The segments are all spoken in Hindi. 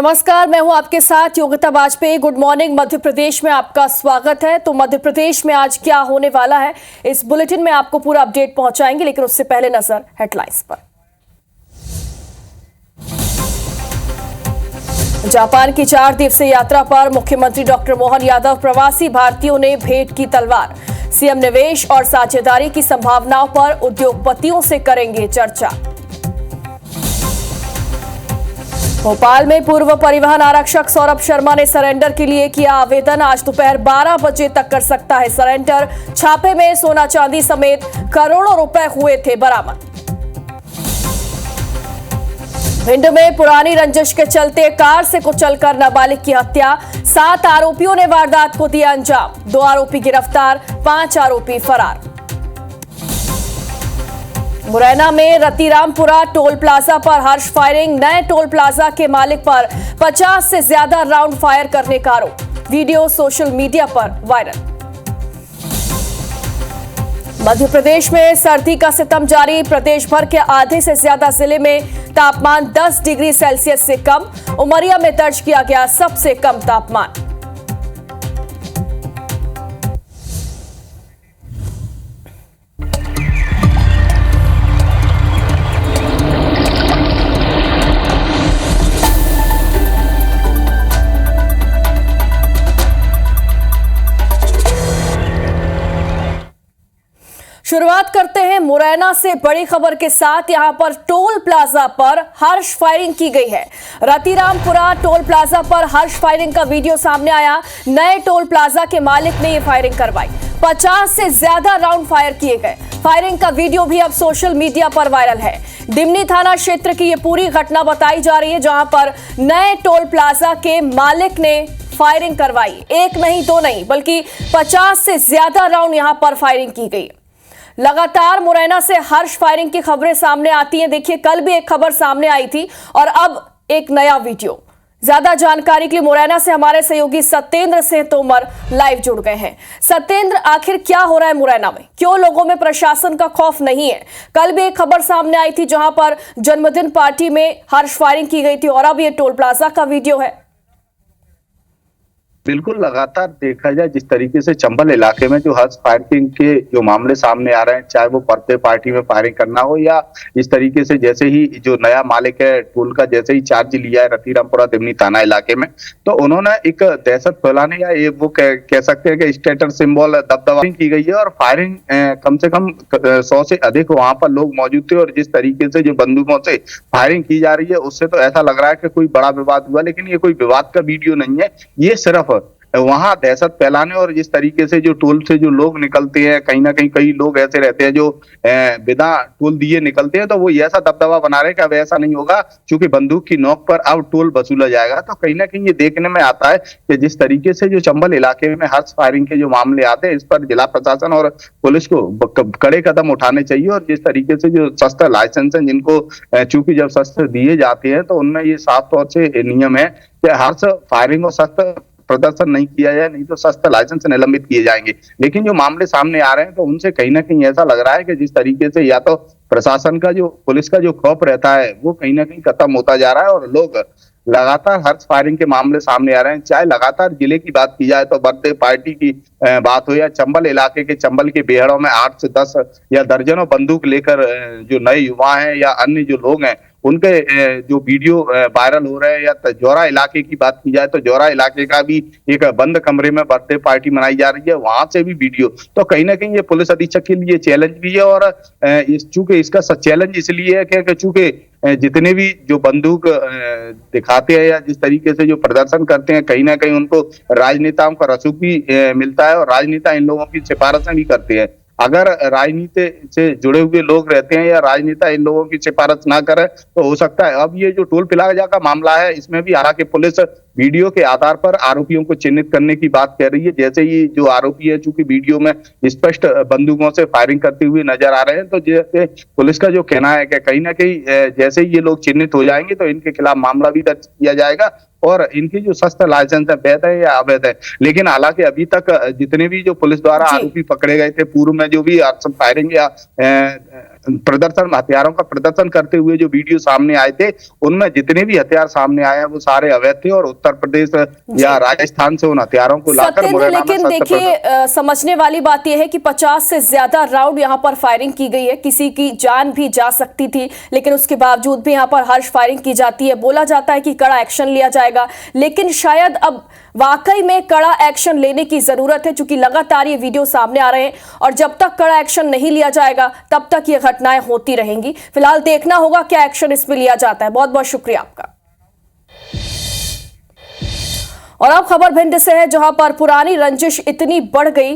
नमस्कार, मैं हूं आपके साथ योगिता वाजपेयी। Good morning. मध्य प्रदेश में आपका स्वागत है। तो मध्य प्रदेश में आज क्या होने वाला है, इस बुलेटिन में आपको पूरा अपडेट पहुंचाएंगे, लेकिन उससे पहले नजर हेडलाइंस पर। जापान की 4 दिवसीय यात्रा पर मुख्यमंत्री डॉक्टर मोहन यादव। प्रवासी भारतीयों ने भेंट की तलवार। सीएम निवेश और साझेदारी की संभावनाओं पर उद्योगपतियों से करेंगे चर्चा। भोपाल में पूर्व परिवहन आरक्षक सौरभ शर्मा ने सरेंडर के लिए किया आवेदन। आज दोपहर 12 बजे तक कर सकता है सरेंडर। छापे में सोना चांदी समेत करोड़ों रुपए हुए थे बरामद। भिंड में पुरानी रंजिश के चलते कार से कुचलकर नाबालिग की हत्या। 7 आरोपियों ने वारदात को दिया अंजाम। 2 आरोपी गिरफ्तार, 5 आरोपी फरार। मुरैना में रतिरामपुरा टोल प्लाजा पर हर्ष फायरिंग। नए टोल प्लाजा के मालिक पर 50 से ज्यादा राउंड फायर करने का आरोप। वीडियो सोशल मीडिया पर वायरल। मध्य प्रदेश में सर्दी का सितम जारी। प्रदेश भर के आधे से ज्यादा जिले में तापमान 10 डिग्री सेल्सियस से कम। उमरिया में दर्ज किया गया सबसे कम तापमान। शुरुआत करते हैं मुरैना से बड़ी खबर के साथ। यहां पर टोल प्लाजा पर हर्ष फायरिंग की गई है। रतिरामपुरा टोल प्लाजा पर हर्ष फायरिंग का वीडियो सामने आया। नए टोल प्लाजा के मालिक ने यह फायरिंग करवाई। 50 से ज्यादा राउंड फायर किए गए। फायरिंग का वीडियो भी अब सोशल मीडिया पर वायरल है। डिमनी थाना क्षेत्र की यह पूरी घटना बताई जा रही है, जहां पर नए टोल प्लाजा के मालिक ने फायरिंग करवाई। 1 नहीं 2 नहीं बल्कि 50 से ज्यादा राउंड यहां पर फायरिंग की गई। लगातार मुरैना से हर्ष फायरिंग की खबरें सामने आती हैं। देखिए, कल भी एक खबर सामने आई थी और अब एक नया वीडियो। ज्यादा जानकारी के लिए मुरैना से हमारे सहयोगी सत्येंद्र सिंह तोमर लाइव जुड़ गए हैं। सत्येंद्र, आखिर क्या हो रहा है मुरैना में? क्यों लोगों में प्रशासन का खौफ नहीं है? कल भी एक खबर सामने आई थी जहां पर जन्मदिन पार्टी में हर्ष फायरिंग की गई थी और अब ये टोल प्लाजा का वीडियो है। बिल्कुल, लगातार देखा जाए जिस तरीके से चंबल इलाके में जो हर्ष फायरिंग के जो मामले सामने आ रहे हैं, चाहे वो बर्थडे पार्टी में फायरिंग करना हो या इस तरीके से जैसे ही जो नया मालिक है टोल का जैसे ही चार्ज लिया है रतिरामपुरा दिमनी थाना इलाके में, तो उन्होंने एक दहशत फैलाने या ये वो कह सकते हैं कि स्टेटस सिंबल दबदबा की गई है और फायरिंग कम से कम 100 से अधिक वहां पर लोग मौजूद थे। और जिस तरीके से जो बंदूकों से फायरिंग की जा रही है उससे तो ऐसा लग रहा है कि कोई बड़ा विवाद हुआ, लेकिन ये कोई विवाद का वीडियो नहीं है। ये सिर्फ वहां दहशत फैलाने और जिस तरीके से जो टोल से जो लोग निकलते हैं, कहीं ना कहीं कई लोग ऐसे रहते हैं जो बिना टोल दिए निकलते हैं, तो वो ऐसा दबदबा बना रहे कि अब ऐसा नहीं होगा, क्योंकि बंदूक की नोक पर अब टोल वसूला जाएगा। तो कहीं ना कहीं ये देखने में आता है कि जिस तरीके से जो चंबल इलाके में हर्ष फायरिंग के जो मामले आते हैं, इस पर जिला प्रशासन और पुलिस को कड़े कदम उठाने चाहिए। और जिस तरीके से जो शस्त्र लाइसेंस है जिनको चूंकि जब शस्त्र दिए जाते हैं तो उनमें ये साफ तौर से नियम है कि हर्ष फायरिंग और शस्त्र प्रदर्शन नहीं किया जाए, नहीं तो शस्त्र लाइसेंस निलंबित किए जाएंगे। लेकिन जो मामले सामने आ रहे हैं तो उनसे कहीं ना कहीं ऐसा लग रहा है कि जिस तरीके से या तो प्रशासन का जो पुलिस का जो खौफ रहता है वो कहीं ना कहीं खत्म होता जा रहा है और लोग लगातार हर्ष फायरिंग के मामले सामने आ रहे हैं। चाहे लगातार जिले की बात की जाए तो बर्थडे पार्टी की बात हो या चंबल इलाके के चंबल के बेहड़ों में 8 से 10 या दर्जनों बंदूक लेकर जो नए युवा हैं या अन्य जो लोग हैं उनके जो वीडियो वायरल हो रहे हैं, या जौरा इलाके की बात की जाए तो जौरा इलाके का भी एक बंद कमरे में बर्थडे पार्टी मनाई जा रही है, वहां से भी वीडियो। तो कहीं ना कहीं ये पुलिस अधीक्षक के लिए चैलेंज भी है और चूंकि इसका चैलेंज इसलिए है कि चूंकि जितने भी जो बंदूक दिखाते हैं या जिस तरीके से जो प्रदर्शन करते हैं, कहीं ना कहीं उनको राजनेताओं का रसूख भी मिलता है और राजनेता इन लोगों की सिफारिशें भी करते हैं। अगर राजनीति से जुड़े हुए लोग रहते हैं या राजनेता इन लोगों की सिफारिश ना करे तो हो सकता है। अब ये जो टोल प्लाजा का मामला है इसमें भी हालांकि पुलिस वीडियो के आधार पर आरोपियों को चिन्हित करने की बात कह रही है। जैसे ही जो आरोपी है चूंकि वीडियो में स्पष्ट बंदूकों से फायरिंग करते हुए नजर आ रहे हैं, तो जैसे पुलिस का जो कहना है कि कहीं ना कहीं जैसे ही ये लोग चिन्हित हो जाएंगे तो इनके खिलाफ मामला भी दर्ज किया जाएगा और इनकी जो शस्त्र लाइसेंस है वैध है या अवैध है। लेकिन हालांकि अभी तक जितने भी जो पुलिस द्वारा आरोपी पकड़े गए थे पूर्व में जो भी फायरिंग या प्रदर्शन, हथियारों का प्रदर्शन करते हुए जो वीडियो सामने आए थे, उनमें जितने भी हथियार सामने आए हैं वो सारे अवैध थे और उत्तर प्रदेश या राजस्थान से उन हथियारों को लाकर सत्येंद्र, मुरैना में लेकिन देखिए समझने वाली बात यह है कि 50 से ज्यादा राउंड यहां पर फायरिंग की गई है, किसी की जान भी जा सकती थी, लेकिन उसके बावजूद भी यहां पर हर्ष फायरिंग की जाती है। बोला जाता है कि कड़ा एक्शन लिया जाएगा, लेकिन शायद अब वाकई में कड़ा एक्शन लेने की जरूरत है, क्योंकि लगातार ये वीडियो सामने आ रहे हैं और जब तक कड़ा एक्शन नहीं लिया जाएगा तब तक ये घटनाएं होती रहेंगी। फिलहाल देखना होगा क्या एक्शन इसमें लिया जाता है। बहुत बहुत शुक्रिया आपका। और अब खबर भिंड से है, जहां पर पुरानी रंजिश इतनी बढ़ गई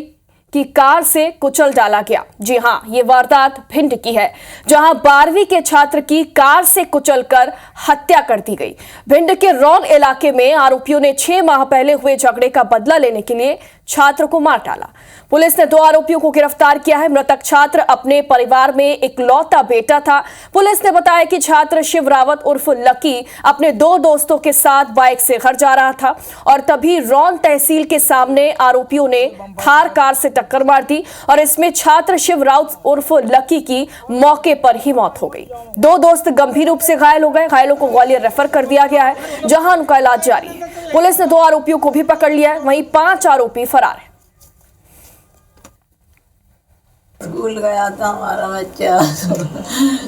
कि कार से कुचल डाला गया। जी हां, ये वारदात भिंड की है, जहां 12वीं के छात्र की कार से कुचलकर हत्या कर दी गई। भिंड के रौन इलाके में आरोपियों ने 6 माह पहले हुए झगड़े का बदला लेने के लिए छात्र को मार डाला। पुलिस ने 2 आरोपियों को गिरफ्तार किया है। मृतक छात्र अपने परिवार में इकलौता बेटा था। पुलिस ने बताया कि छात्र शिव रावत उर्फ लकी अपने 2 दोस्तों के साथ बाइक से घर जा रहा था और तभी रौन तहसील के सामने आरोपियों ने थार कार से टक्कर मार दी और इसमें छात्र शिव रावत उर्फ लकी की मौके पर ही मौत हो गई। 2 दोस्त गंभीर रूप से घायल हो गए। घायलों को ग्वालियर रेफर कर दिया गया है, जहां उनका इलाज जारी है। पुलिस ने 2 आरोपियों को भी पकड़ लिया है, वहीं 5 आरोपी फरार है। स्कूल गया था हमारा बच्चा,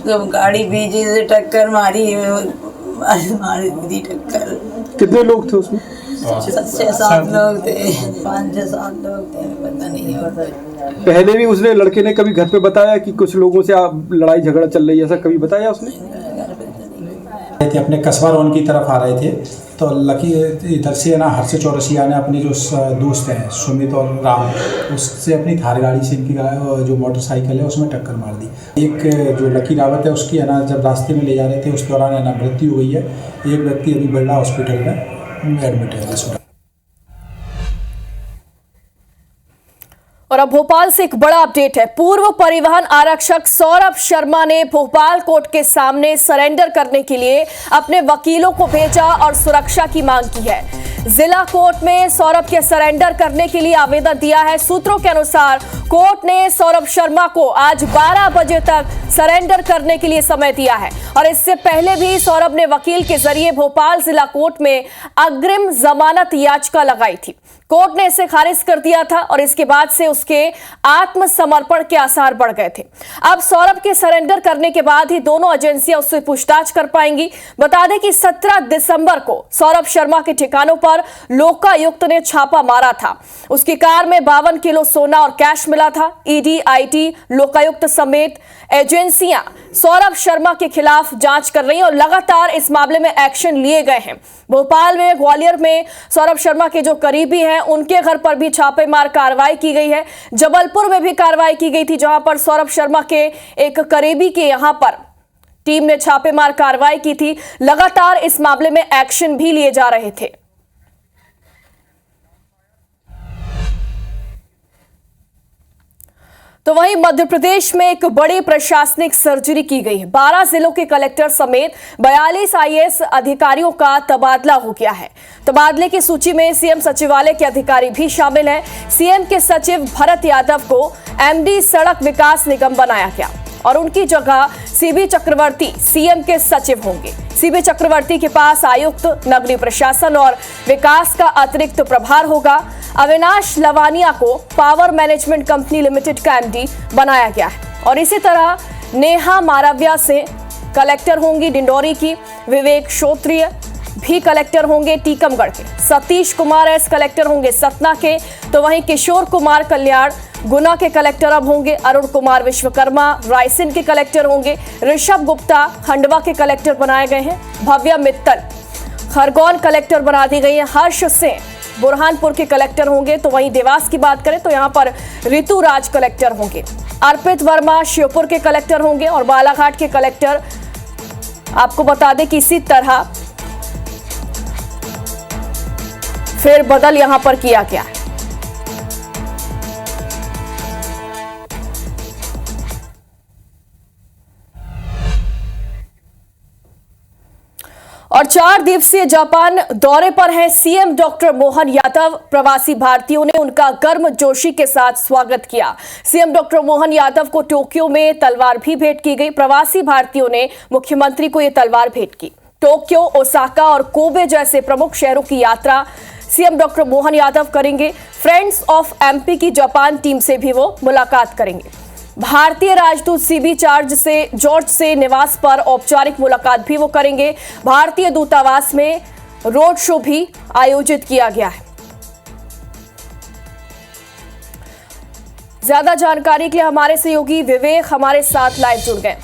जब गाड़ी पीछे से टक्कर मारी, मारी दी टक्कर। कितने लोग थे उसमें? 6-7 लोग थे, 5-6-7 लोग थे, पता नहीं। और पहले भी उसने, लड़के ने कभी घर पे बताया कि कुछ लोगों से लड़ाई झगड़ा चल रही है, ऐसा कभी बताया उसने? थे अपने कस्बा रोन की तरफ आ रहे थे, तो लकी इधर से ना हर्ष चौरसिया ने अपने जो दोस्त हैं सुमित और राम, उससे अपनी थार गाड़ी से इनकी जो मोटरसाइकिल है उसमें टक्कर मार दी। एक जो लकी रावत है उसकी है ना, जब रास्ते में ले जा रहे थे उस दौरान है ना मृत्यु हुई है। एक व्यक्ति अभी बिरला हॉस्पिटल में एडमिट है। और अब भोपाल से एक बड़ा अपडेट है। पूर्व परिवहन आरक्षक सौरभ शर्मा ने भोपाल कोर्ट के सामने सरेंडर करने के लिए अपने वकीलों को भेजा और सुरक्षा की मांग की है। जिला कोर्ट में सौरभ के सरेंडर करने के लिए आवेदन दिया है। सूत्रों के अनुसार कोर्ट ने सौरभ शर्मा को आज 12 बजे तक सरेंडर करने के लिए समय दिया है और इससे पहले भी सौरभ ने वकील के जरिए भोपाल जिला कोर्ट में अग्रिम जमानत याचिका लगाई थी। कोर्ट ने इसे खारिज कर दिया था और इसके बाद से उसके आत्मसमर्पण के आसार बढ़ गए थे। अब सौरभ के सरेंडर करने के बाद ही दोनों एजेंसियां उससे पूछताछ कर पाएंगी। बता दें कि 17 दिसंबर को सौरभ शर्मा के ठिकानों पर लोकायुक्त ने छापा मारा था। उसकी कार में 52 किलो सोना और कैश मिला था। ईडी, आईटी, लोकायुक्त समेत एजेंसियां सौरभ शर्मा के खिलाफ जांच कर रही हैं और लगातार इस मामले में एक्शन लिए गए हैं। भोपाल में, ग्वालियर में सौरभ शर्मा के जो करीबी हैं उनके घर पर भी छापेमार कार्रवाई की गई है। जबलपुर में भी कार्रवाई की गई थी, जहां पर सौरभ शर्मा के एक करीबी के यहां पर टीम ने छापेमार कार्रवाई की थी। लगातार इस मामले में एक्शन भी लिए जा रहे थे। तो वहीं मध्य प्रदेश में एक बड़ी प्रशासनिक सर्जरी की गई है। 12 जिलों के कलेक्टर समेत 42 आईएएस अधिकारियों का तबादला हो गया है। तबादले की सूची में सीएम सचिवालय के अधिकारी भी शामिल हैं। सीएम के सचिव भरत यादव को एमडी सड़क विकास निगम बनाया गया और उनकी जगह सीबी चक्रवर्ती सीएम के सचिव होंगे। सीबी चक्रवर्ती के पास आयुक्त, नगरीय प्रशासन और विकास का अतिरिक्त प्रभार होगा। अविनाश लवानिया को पावर मैनेजमेंट कंपनी लिमिटेड का एमडी बनाया गया है और इसी तरह नेहा मारव्या से कलेक्टर होंगी डिंडोरी की। विवेक श्रोत्रिय भी कलेक्टर होंगे टीकमगढ़ के। सतीश कुमार एस कलेक्टर होंगे सतना के। तो वहीं किशोर कुमार कल्याण गुना के कलेक्टर अब होंगे। अरुण कुमार विश्वकर्मा रायसेन के कलेक्टर होंगे। ऋषभ गुप्ता खंडवा के कलेक्टर बनाए गए हैं। भव्या मित्तल खरगोन कलेक्टर बना दी गई है। हर्ष सिंह बुरहानपुर के कलेक्टर होंगे। तो वहीं देवास की बात करें तो यहां पर ऋतु राज कलेक्टर होंगे। अर्पित वर्मा श्योपुर के कलेक्टर होंगे और बालाघाट के कलेक्टर आपको बता दें कि इसी तरह फिर बदल यहां पर किया गया है। और 4 दिवसीय जापान दौरे पर हैं सीएम डॉक्टर मोहन यादव। प्रवासी भारतीयों ने उनका गर्मजोशी के साथ स्वागत किया। सीएम डॉक्टर मोहन यादव को टोक्यो में तलवार भी भेंट की गई। प्रवासी भारतीयों ने मुख्यमंत्री को यह तलवार भेंट की। टोक्यो, ओसाका और कोबे जैसे प्रमुख शहरों की यात्रा सीएम डॉक्टर मोहन यादव करेंगे। फ्रेंड्स ऑफ एमपी की जापान टीम से भी वो मुलाकात करेंगे। भारतीय राजदूत सीबी जॉर्ज से निवास पर औपचारिक मुलाकात भी वो करेंगे। भारतीय दूतावास में रोड शो भी आयोजित किया गया है। ज्यादा जानकारी के लिए हमारे सहयोगी विवेक हमारे साथ लाइव जुड़ गए।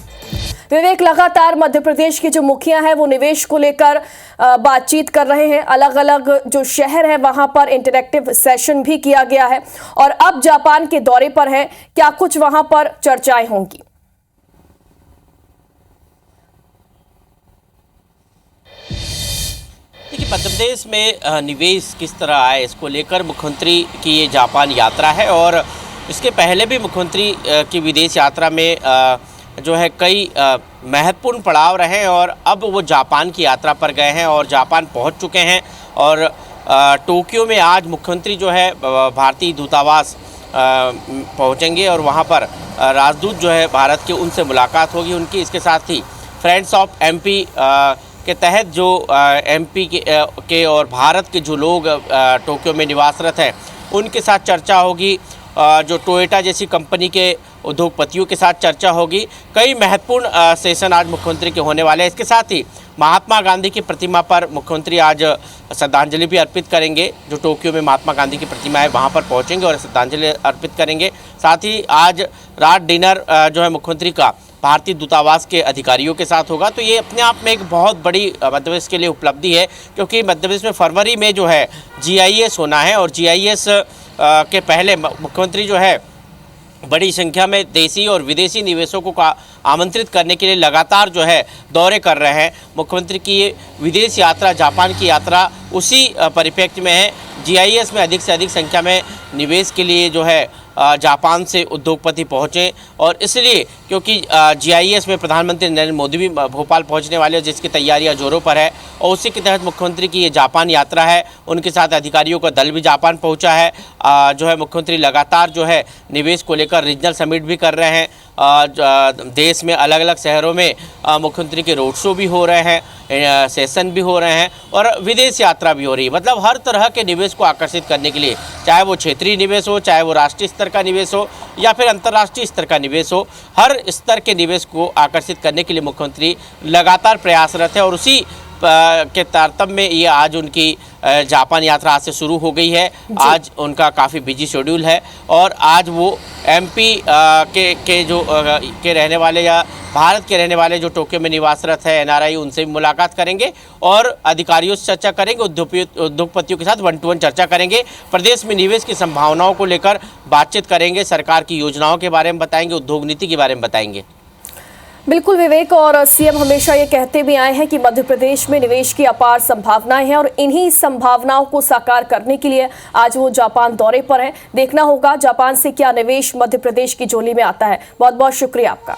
विवेक, लगातार मध्य प्रदेश के जो मुखिया हैं वो निवेश को लेकर बातचीत कर रहे हैं। अलग अलग जो शहर है वहां पर इंटरैक्टिव सेशन भी किया गया है और अब जापान के दौरे पर है। क्या कुछ वहां पर चर्चाएं होंगी? देखिए, मध्य प्रदेश में निवेश किस तरह आए इसको लेकर मुख्यमंत्री की ये जापान यात्रा है और इसके पहले भी मुख्यमंत्री की विदेश यात्रा में जो है कई महत्वपूर्ण पड़ाव रहे और अब वो जापान की यात्रा पर गए हैं और जापान पहुंच चुके हैं। और टोक्यो में आज मुख्यमंत्री जो है भारतीय दूतावास पहुंचेंगे और वहां पर राजदूत जो है भारत के उनसे मुलाकात होगी उनकी। इसके साथ ही फ्रेंड्स ऑफ एमपी के तहत जो एमपी के और भारत के जो लोग टोक्यो में निवासरत हैं उनके साथ चर्चा होगी। जो टोयोटा जैसी कंपनी के उद्योगपतियों के साथ चर्चा होगी। कई महत्वपूर्ण सेशन आज मुख्यमंत्री के होने वाले हैं। इसके साथ ही महात्मा गांधी की प्रतिमा पर मुख्यमंत्री आज श्रद्धांजलि भी अर्पित करेंगे। जो टोक्यो में महात्मा गांधी की प्रतिमा है वहां पर पहुंचेंगे और श्रद्धांजलि अर्पित करेंगे। साथ ही आज रात डिनर जो है मुख्यमंत्री का भारतीय दूतावास के अधिकारियों के साथ होगा। तो ये अपने आप में एक बहुत बड़ी मध्य प्रदेश के लिए उपलब्धि है, क्योंकि मध्य प्रदेश में फरवरी में जो है GIS होना है और GIS के पहले मुख्यमंत्री जो है बड़ी संख्या में देशी और विदेशी निवेशकों को आमंत्रित करने के लिए लगातार जो है दौरे कर रहे हैं। मुख्यमंत्री की ये विदेश यात्रा, जापान की यात्रा उसी परिप्रेक्ष्य में है। GIS में अधिक से अधिक संख्या में निवेश के लिए जो है जापान से उद्योगपति पहुँचे और इसलिए क्योंकि GIS में प्रधानमंत्री नरेंद्र मोदी भी भोपाल पहुंचने वाले हैं, जिसकी तैयारियां जोरों पर है और उसी के तहत मुख्यमंत्री की ये जापान यात्रा है। उनके साथ अधिकारियों का दल भी जापान पहुंचा है। जो है मुख्यमंत्री लगातार जो है निवेश को लेकर रीजनल समिट भी कर रहे हैं। देश में अलग अलग शहरों में मुख्यमंत्री के रोड शो भी हो रहे हैं, सेशन भी हो रहे हैं और विदेश यात्रा भी हो रही है। मतलब हर तरह के निवेश को आकर्षित करने के लिए, चाहे वो क्षेत्रीय निवेश हो, चाहे वो राष्ट्रीय स्तर का निवेश हो या फिर अंतर्राष्ट्रीय स्तर का निवेश हो, हर स्तर के निवेश को आकर्षित करने के लिए मुख्यमंत्री लगातार प्रयासरत है और उसी के तारतम्य में ये आज उनकी जापान यात्रा आज से शुरू हो गई है। आज उनका काफ़ी बिजी शेड्यूल है और आज वो MP के रहने वाले या भारत के रहने वाले जो टोक्यो में निवासरत है NRI, उनसे भी मुलाकात करेंगे और अधिकारियों से चर्चा करेंगे। उद्योगपतियों के साथ 1-to-1 चर्चा करेंगे। प्रदेश में निवेश की संभावनाओं को लेकर बातचीत करेंगे, सरकार की योजनाओं के बारे में बताएंगे, उद्योग नीति के बारे में बताएंगे। बिल्कुल विवेक, और सीएम हमेशा ये कहते भी आए हैं कि मध्य प्रदेश में निवेश की अपार संभावनाएं हैं और इन्हीं संभावनाओं को साकार करने के लिए आज वो जापान दौरे पर हैं। देखना होगा जापान से क्या निवेश मध्य प्रदेश की झोली में आता है। बहुत बहुत शुक्रिया आपका।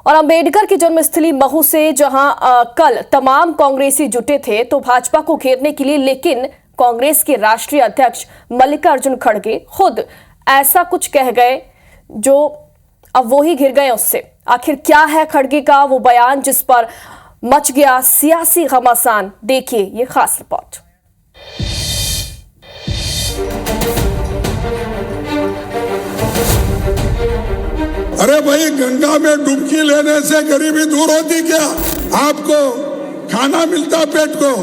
और अंबेडकर की जन्मस्थली महू से जहां कल तमाम कांग्रेसी जुटे थे तो भाजपा को घेरने के लिए, लेकिन कांग्रेस के राष्ट्रीय अध्यक्ष मल्लिकार्जुन खड़गे खुद ऐसा कुछ कह गए जो अब वो ही घिर गए उससे। आखिर क्या है खड़गे का वो बयान जिस पर मच गया सियासी घमासान? देखिए ये खास रिपोर्ट। अरे भाई, गंगा में डुबकी लेने से गरीबी दूर होती क्या? आपको खाना मिलता पेट को?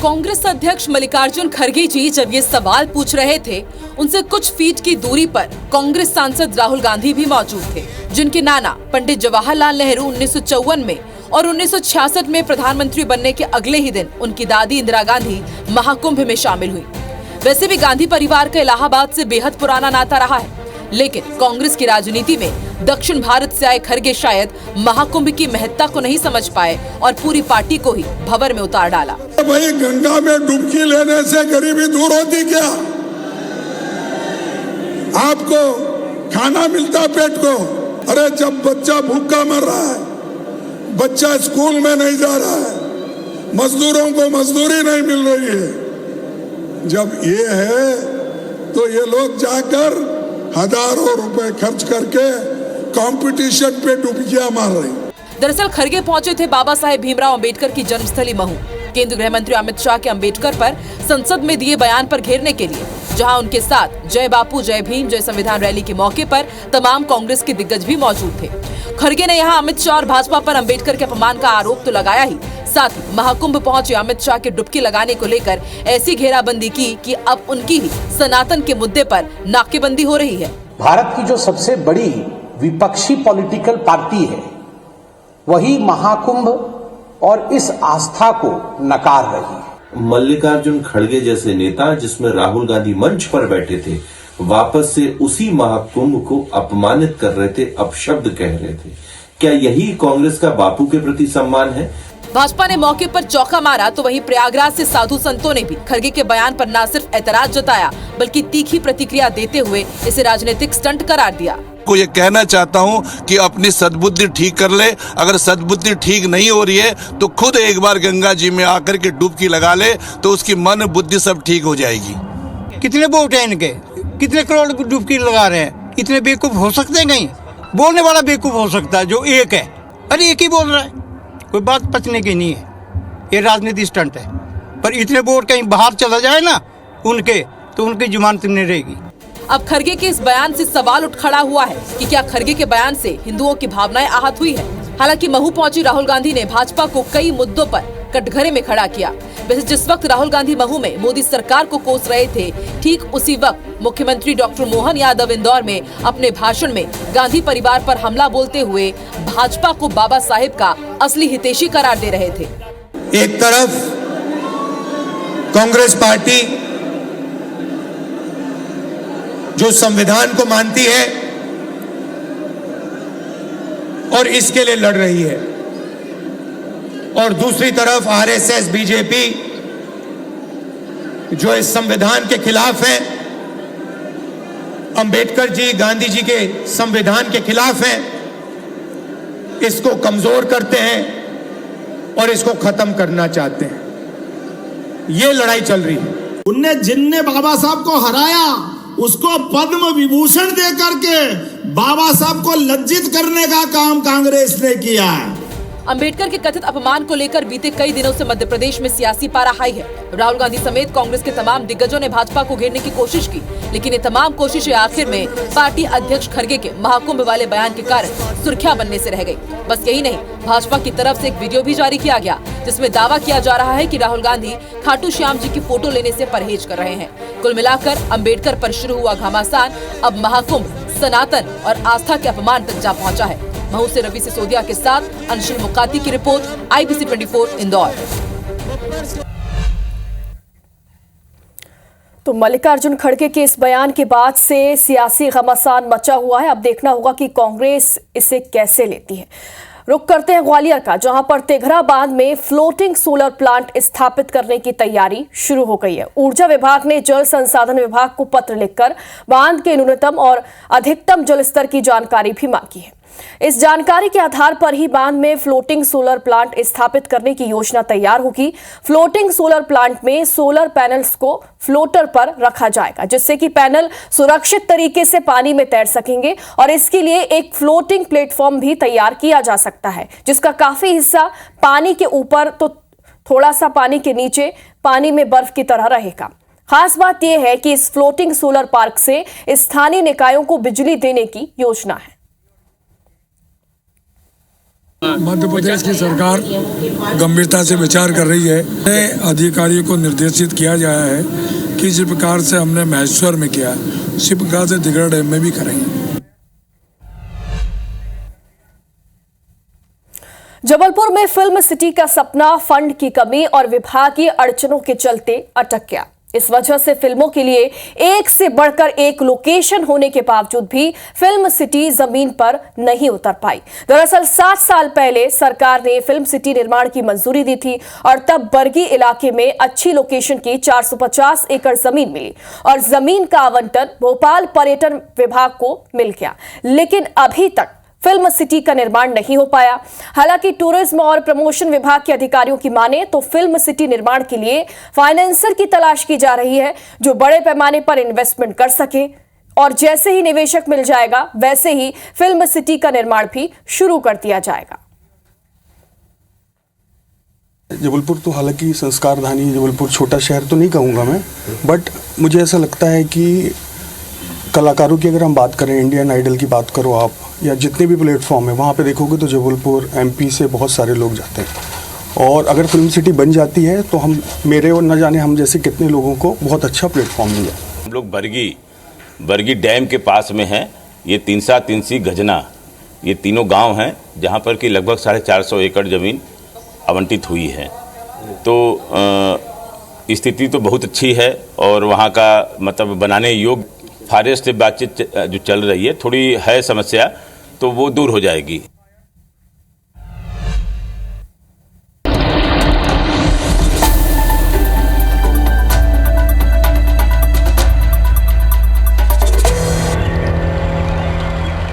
कांग्रेस अध्यक्ष मल्लिकार्जुन खड़गे जी जब ये सवाल पूछ रहे थे, उनसे कुछ फीट की दूरी पर कांग्रेस सांसद राहुल गांधी भी मौजूद थे, जिनके नाना पंडित जवाहरलाल नेहरू 1954 में और 1966 में प्रधानमंत्री बनने के अगले ही दिन उनकी दादी इंदिरा गांधी महाकुंभ में शामिल हुई। वैसे भी गांधी परिवार का इलाहाबाद से बेहद पुराना नाता रहा है, लेकिन कांग्रेस की राजनीति में दक्षिण भारत से आए खड़गे शायद महाकुंभ की महत्ता को नहीं समझ पाए और पूरी पार्टी को ही भंवर में उतार डाला। भाई, गंगा में डुबकी लेने से गरीबी दूर होती क्या? आपको खाना मिलता पेट को? अरे जब बच्चा भूखा मर रहा है, बच्चा स्कूल में नहीं जा रहा है, मजदूरों को मजदूरी नहीं मिल रही है। जब ये है तो ये लोग जाकर हजारों रुपए खर्च करके कंपटीशन पे डुबकियां मार रहे हैं। दरअसल खरगे पहुंचे थे बाबा साहेब भीमराव अंबेडकर की जन्मस्थली महू केंद्रीय गृह मंत्री अमित शाह के अंबेडकर पर संसद में दिए बयान पर घेरने के लिए, जहां उनके साथ जय बापू जय भीम जय संविधान रैली के मौके पर तमाम कांग्रेस के दिग्गज भी मौजूद थे। खरगे ने यहां अमित शाह और भाजपा पर अंबेडकर के अपमान का आरोप तो लगाया ही, साथ ही महाकुंभ पहुंचे अमित शाह के डुबकी लगाने को लेकर ऐसी घेराबंदी की कि अब उनकी ही सनातन के मुद्दे पर नाकेबंदी हो रही है। भारत की जो सबसे बड़ी विपक्षी पॉलिटिकल पार्टी है वही महाकुंभ और इस आस्था को नकार रही है। मल्लिकार्जुन खड़गे जैसे नेता, जिसमें राहुल गांधी मंच पर बैठे थे, वापस से उसी महाकुंभ को अपमानित कर रहे थे, अपशब्द कह रहे थे। क्या यही कांग्रेस का बापू के प्रति सम्मान है? भाजपा ने मौके पर चौका मारा तो वहीं प्रयागराज से साधु संतों ने भी खरगे के बयान पर न सिर्फ ऐतराज जताया बल्कि तीखी प्रतिक्रिया देते हुए इसे राजनीतिक स्टंट करार दिया। को ये कहना चाहता हूँ कि अपनी सद्बुद्धि ठीक कर ले। अगर सद्बुद्धि ठीक नहीं हो रही है तो खुद एक बार गंगा जी में आकर के डुबकी लगा ले तो उसकी मन बुद्धि सब ठीक हो जाएगी। कितने वोट हैं इनके, कितने करोड़ डुबकी लगा रहे हैं? इतने बेवकूफ हो सकते हैं? कहीं बोलने वाला बेवकूफ हो सकता है जो एक है, अरे एक ही बोल रहा है, कोई बात पचने की नहीं है। ये राजनीति स्टंट है। पर इतने वोट कहीं बाहर चला जाए ना उनके, तो उनकी जमानत नहीं रहेगी। अब खरगे के इस बयान से सवाल उठ खड़ा हुआ है कि क्या खरगे के बयान से हिंदुओं की भावनाएं आहत हुई है। हालांकि महू पहुंची राहुल गांधी ने भाजपा को कई मुद्दों पर कटघरे में खड़ा किया। वैसे जिस वक्त राहुल गांधी महू में मोदी सरकार को कोस रहे थे, ठीक उसी वक्त मुख्यमंत्री डॉक्टर मोहन यादव इंदौर में अपने भाषण में गांधी परिवार पर हमला बोलते हुए भाजपा को बाबा साहेब का असली हितैषी करार दे रहे थे। एक तरफ कांग्रेस पार्टी जो संविधान को मानती है और इसके लिए लड़ रही है, और दूसरी तरफ आरएसएस बीजेपी जो इस संविधान के खिलाफ है, अंबेडकर जी गांधी जी के संविधान के खिलाफ है, इसको कमजोर करते हैं और इसको खत्म करना चाहते हैं। ये लड़ाई चल रही है। जिनने बाबा साहब को हराया उसको पद्म विभूषण दे करके बाबा साहब को लज्जित करने का काम कांग्रेस ने किया है। अंबेडकर के कथित अपमान को लेकर बीते कई दिनों से मध्य प्रदेश में सियासी पारा हाई है। राहुल गांधी समेत कांग्रेस के तमाम दिग्गजों ने भाजपा को घेरने की कोशिश की, लेकिन ये तमाम कोशिशें आखिर में पार्टी अध्यक्ष खरगे के महाकुंभ वाले बयान के कारण सुर्खियां बनने से रह गई। बस यही नहीं, भाजपा की तरफ से एक वीडियो भी जारी किया गया जिसमें दावा किया जा रहा है कि राहुल गांधी खाटू श्याम जी की फोटो लेने से परहेज कर रहे हैं। कुल मिलाकर अंबेडकर पर शुरू हुआ घमासान अब महाकुंभ, सनातन और आस्था के अपमान तक जा पहुंचा है। महू से रवि सिसोदिया के साथ अंशुल मुकाती की रिपोर्ट, IBC 24 इंदौर। तो मल्लिकार्जुन खड़गे के इस बयान के बाद से सियासी घमासान मचा हुआ है। अब देखना होगा कि कांग्रेस इसे कैसे लेती है। रुक करते हैं ग्वालियर का, जहां पर तेघरा बांध में फ्लोटिंग सोलर प्लांट स्थापित करने की तैयारी शुरू हो गई है। ऊर्जा विभाग ने जल संसाधन विभाग को पत्र लिखकर बांध के न्यूनतम और अधिकतम जल स्तर की जानकारी भी मांगी है। इस जानकारी के आधार पर ही बांध में फ्लोटिंग सोलर प्लांट स्थापित करने की योजना तैयार होगी। फ्लोटिंग सोलर प्लांट में सोलर पैनल्स को फ्लोटर पर रखा जाएगा, जिससे कि पैनल सुरक्षित तरीके से पानी में तैर सकेंगे और इसके लिए एक फ्लोटिंग प्लेटफॉर्म भी तैयार किया जा सकता है, जिसका काफी हिस्सा पानी के ऊपर तो थोड़ा सा पानी के नीचे पानी में बर्फ की तरह रहेगा। खास बात यह है कि इस फ्लोटिंग सोलर पार्क से स्थानीय निकायों को बिजली देने की योजना है। मध्य प्रदेश की सरकार गंभीरता से विचार कर रही है। अधिकारियों को निर्देशित किया गया है कि जिस प्रकार से हमने महेश्वर में किया, उसी प्रकार से दिगरा डैम में भी करेंगे। जबलपुर में फिल्म सिटी का सपना फंड की कमी और विभागीय अड़चनों के चलते अटक गया। इस वजह से फिल्मों के लिए एक से बढ़कर एक लोकेशन होने के बावजूद भी फिल्म सिटी जमीन पर नहीं उतर पाई। दरअसल 7 साल पहले सरकार ने फिल्म सिटी निर्माण की मंजूरी दी थी और तब बरगी इलाके में अच्छी लोकेशन की 450 एकड़ जमीन मिली और जमीन का आवंटन भोपाल पर्यटन विभाग को मिल गया, लेकिन अभी तक फिल्म सिटी का निर्माण नहीं हो पाया। हालांकि टूरिज्म और प्रमोशन विभाग के अधिकारियों की माने तो फिल्म सिटी निर्माण के लिए फाइनेंसर की तलाश की जा रही है जो बड़े पैमाने पर इन्वेस्टमेंट कर सके, और जैसे ही निवेशक मिल जाएगा वैसे ही फिल्म सिटी का निर्माण भी शुरू कर दिया जाएगा। जबलपुर तो हालांकि संस्कारधानी, जबलपुर छोटा शहर तो नहीं कहूँगा मैं, बट मुझे ऐसा लगता है कि कलाकारों की अगर हम बात करें, इंडियन आइडल की बात करो आप, या जितने भी प्लेटफॉर्म है वहाँ पे देखोगे तो जबलपुर एमपी से बहुत सारे लोग जाते हैं। और अगर फिल्म सिटी बन जाती है तो हम, मेरे और न जाने हम जैसे कितने लोगों को बहुत अच्छा प्लेटफॉर्म मिल जाए। हम लोग बरगी डैम के पास में हैं। ये तिनसा, तिनसी, गजना, ये तीनों गांव हैं जहां पर कि लगभग 450 एकड़ ज़मीन आवंटित हुई है। तो स्थिति तो बहुत अच्छी है और वहाँ का मतलब बनाने योग्य, फॉरेस्ट से बातचीत जो चल रही है, थोड़ी है समस्या, तो वो दूर हो जाएगी।